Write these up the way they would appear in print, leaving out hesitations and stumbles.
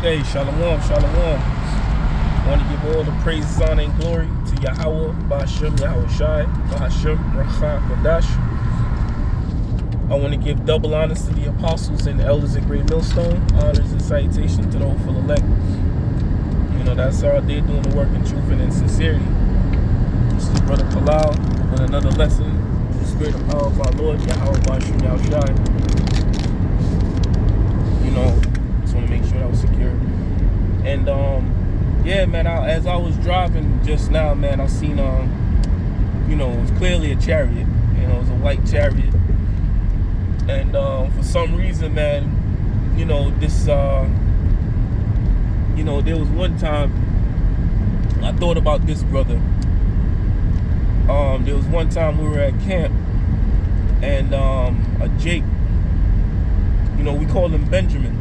Hey, shalom, shalom. I want to give all the praises, honor, and glory to Yahweh, Ba'ashem, Yahweh Shai, Ba'ashem, Racha, Kodash. I want to give double honors to the apostles and the elders at Great Millstone. Honors and salutations to the hopeful elect. You know, that's all they're doing the work in truth and in sincerity. This is Brother Kalal with another lesson. The spirit and power of our Lord, Yahweh, Ba'ashem, Yahweh Shai. You know, just want to make sure that was secure. And yeah, man, as I was driving just now, man, I seen you know, it was clearly a chariot. You know, it was a white chariot. And for some reason, man, you know, this you know, there was one time I thought about this brother. There was one time we were at camp, and a Jake, you know, we called him Benjamin,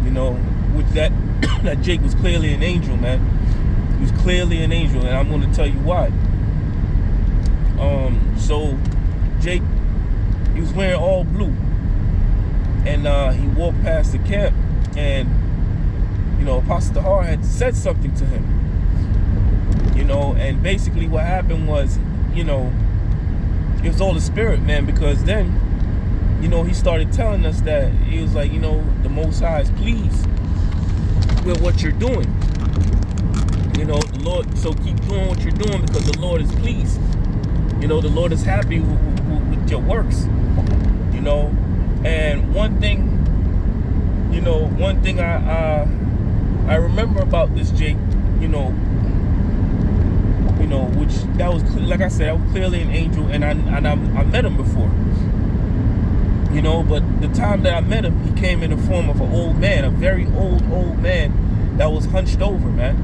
you know, which that Jake was clearly an angel, man. He was clearly an angel, and I'm going to tell you why. So Jake, he was wearing all blue, and he walked past the camp, and you know, Apostle Tahar had said something to him, you know, and basically what happened was, you know, it was all the spirit, man, because then, you know, he started telling us that he was like, you know, the Most High is pleased with what you're doing. You know, the Lord, so keep doing what you're doing because the Lord is pleased. You know, the Lord is happy with your works. You know, and one thing, you know, I remember about this Jake, you know, which that was, like I said, that was clearly an angel, and I met him before. You know, but the time that I met him, he came in the form of an old man, a very old man that was hunched over, man.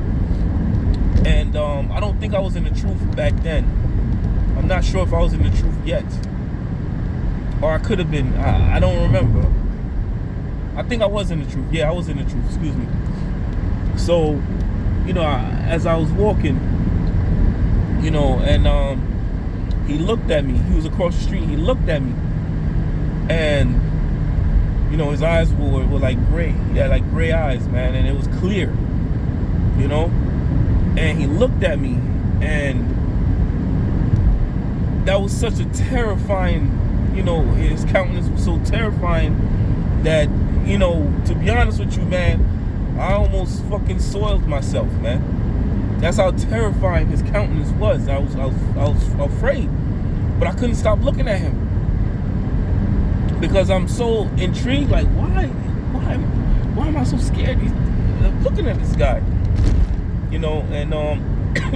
And I don't think I was in the truth back then. I'm not sure if I was in the truth yet, or I could have been. I don't remember. I think I was in the truth. Yeah, I was in the truth. Excuse me. So, you know, as I was walking, you know, and he looked at me. He was across the street. He looked at me. And, you know, his eyes were like gray. He had like gray eyes, man, and it was clear, you know. And he looked at me, and that was such a terrifying, you know, his countenance was so terrifying that, you know, to be honest with you, man, I almost fucking soiled myself, man. That's how terrifying his countenance was. I was afraid, but I couldn't stop looking at him. Because I'm so intrigued, like, why am I so scared of looking at this guy? You know, and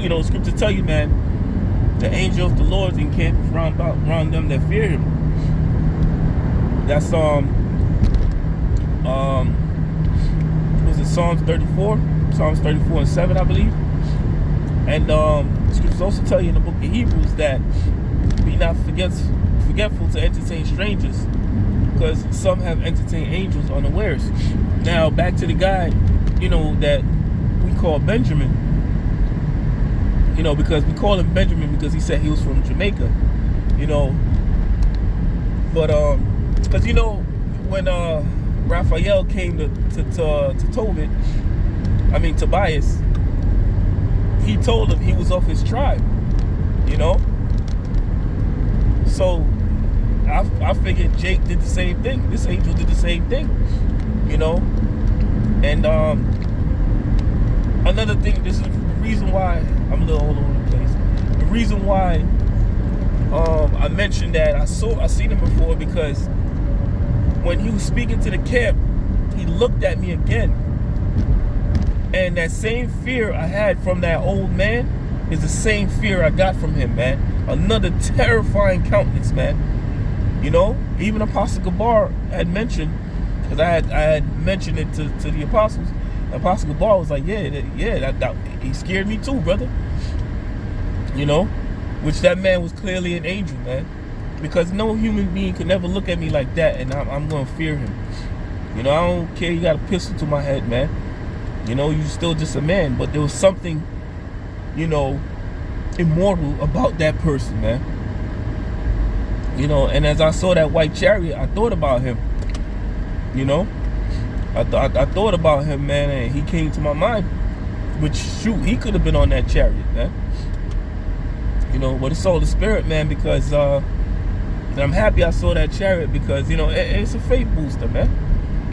you know, scripture tell you, man, the angel of the Lord is encamped around them that fear him. That's was it Psalms 34? Psalms 34 and 7, I believe. And scriptures also tell you in the book of Hebrews that be not forgetful to entertain strangers, because some have entertained angels unawares. Now, back to the guy, you know, that we call Benjamin, you know, because we call him Benjamin because he said he was from Jamaica, you know. But, because, you know, when Raphael came to Tobias, he told him he was of his tribe, you know. So, I figured Jake did the same thing. This angel did the same thing, you know. And another thing, this is the reason why I'm a little all over the place. The reason why I mentioned that I seen him before, because when he was speaking to the camp, he looked at me again, and that same fear I had from that old man is the same fear I got from him, man. Another terrifying countenance, man. You know, even Apostle Gabar had mentioned, because I had mentioned it to the apostles. Apostle Gabar was like, yeah, that he scared me too, brother. You know, which that man was clearly an angel, man. Because no human being could never look at me like that, and I'm going to fear him. You know, I don't care, you got a pistol to my head, man. You know, you're still just a man. But there was something, you know, immortal about that person, man. You know, and as I saw that white chariot, I thought about him, you know. I thought about him, man, and he came to my mind. Which, shoot, he could have been on that chariot, man. You know, but it's all the Spirit, man, because and I'm happy I saw that chariot because, you know, it's a faith booster, man.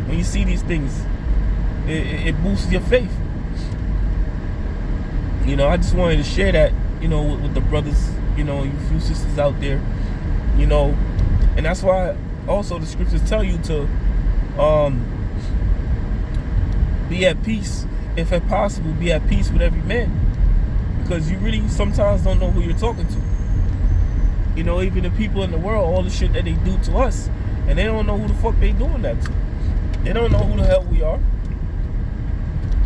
When you see these things, it boosts your faith. You know, I just wanted to share that, you know, with the brothers, you know, you few sisters out there, you know. And that's why also the scriptures tell you to be at peace. If possible, be at peace with every man. Because you really sometimes don't know who you're talking to. You know, even the people in the world, all the shit that they do to us, and they don't know who the fuck they doing that to. They don't know who the hell we are.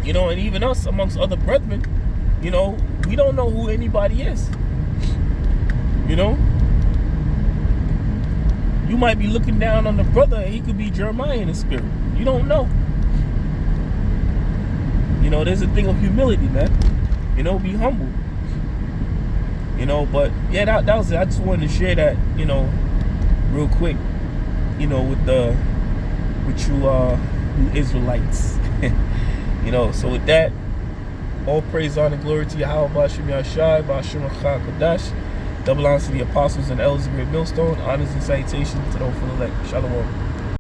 You know, and even us amongst other brethren, you know, we don't know who anybody is. You know? You might be looking down on the brother and he could be Jeremiah in the spirit. You don't know. You know, there's a thing of humility, man. You know, be humble. You know, but yeah, that was it. I just wanted to share that, you know, real quick, you know, with you Israelites. You know, so with that, all praise, honor, and glory to Yahweh, Ba'ashem Yahshai, Ba'ashem Achad Kodash. Double honors to the apostles and elders of Great Millstone. Honors and salutations to the hopeful elect. Shalom.